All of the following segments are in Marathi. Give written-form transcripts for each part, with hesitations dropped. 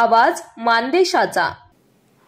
आवाज मानदेशाचा।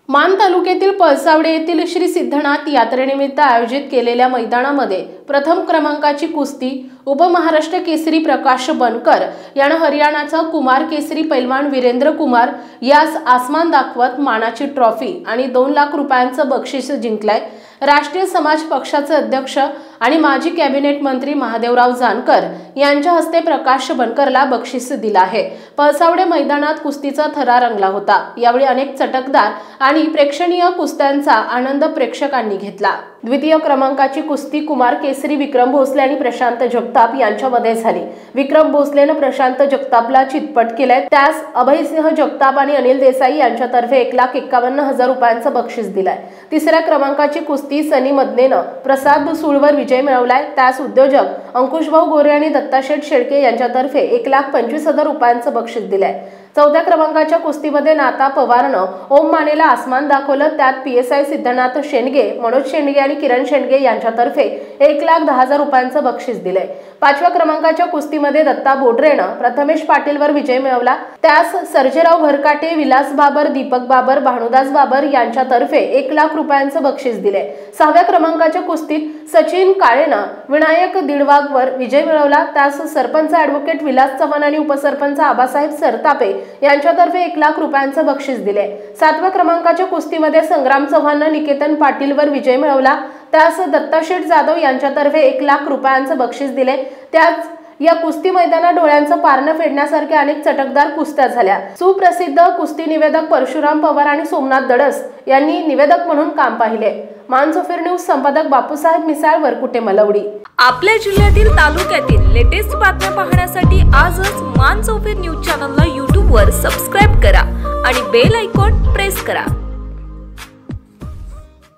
मान तालुक्यातील पळसावडे येथील श्री सिद्धनाथ यात्रेनिमित्त आयोजित केलेल्या मैदानामध्ये प्रथम क्रमांकाची कुस्ती उपमहाराष्ट्र केसरी प्रकाश बनकर याने हरियाणाचा कुमार केसरी पैलवान वीरेंद्र कुमार यास आसमान दाखवत मानाची ट्रॉफी आणि 2 लाख रुपयांचं बक्षीस जिंकलंय। राष्ट्रीय समाज पक्षाचे अध्यक्ष आणि माजी कॅबिनेट मंत्री महादेवराव जानकर यांच्या हस्ते प्रकाश बनकरला बक्षीस दिला आहे। पळसावडे मैदानात कुस्तीचा थरा रंगला होता। यावेळी अनेक चटकदार आणि प्रेक्षणीय कुस्त्यांचा आनंद प्रेक्षकांनी घेतला। द्वितीय क्रमांकाची कुस्ती कुमार केसरी विक्रम भोसले आणि प्रशांत जगताप यांच्यामध्ये झाली। विक्रम भोसलेने प्रशांत जगतापला चितपट केले। त्यास अभयसिंह जगताप आणि अनिल देसाई यांच्यातर्फे 1,51,000 रुपयांचं बक्षीस दिलंय। तिसऱ्या क्रमांकाची कुस्ती सनी मदनेनं प्रसाद सुळवर विजय मिळवलाय। त्यास उद्योजक अंकुशभाऊ गोरे आणि दत्ताशेठ शेळके यांच्यातर्फे 1,25,000 रुपयांचं बक्षीस दिलंय। चौथ्या क्रमांकाच्या कुस्तीमध्ये नाता पवारनं ओम मानेला आसमान दाखवलं। त्यात PSI सिद्धनाथ शेंडगे, मनोज शेंडगे आणि किरण शेंडगे यांच्यातर्फे 1,10,000 रुपयांचं बक्षीस दिलंय। पाचव्या क्रमांकाच्या कुस्तीमध्ये दत्ता बोडरेनं प्रथमेश पाटीलवर विजय मिळवला। त्यास सर्जेराव भरकाटे, विलास बाबर, दीपक बाबर, भानुदास बाबर यांच्यातर्फे 1 लाख रुपयांचं बक्षीस दिलंय। सहाव्या क्रमांकाच्या कुस्तीत सचिन काळेनं विनायक दिडवागवर विजय मिळवला। त्यास सरपंच ॲडव्होकेट विलास चव्हाण आणि उपसरपंच आबासाहेब सरतापे यांच्यातर्फे 1 लाख रुपयांचं बक्षीस दिले। 7व्या क्रमांकाच्या कुस्तीमध्ये संग्राम चव्हाणने निकेतन पाटीलवर विजय मिळवला। त्यास दत्ताशेठ जाधव यांच्यातर्फे 1 लाख रुपयांचं बक्षीस दिले। त्याच या कुस्ती मैदानात डोळ्यांचं पारणं फेडण्यासारख्या अनेक चटकदार कुस्त्या झाल्या। सुप्रसिद्ध कुस्ती निवेदक परशुराम पवार आणि सोमनाथ दडस यांनी निवेदक म्हणून काम पाहिले। मानसोफर न्यूज संपादक बापूसाहेब मिसाळ, वरकुटे, मलवडी। आपल्या जिल्ह्यातील तालुक्यातील लेटेस्ट बातम्या पाहण्यासाठी आजच मानसोफर न्यूज चॅनलला YouTube वर सबस्क्राइब करा आणि बेल आयकॉन प्रेस करा।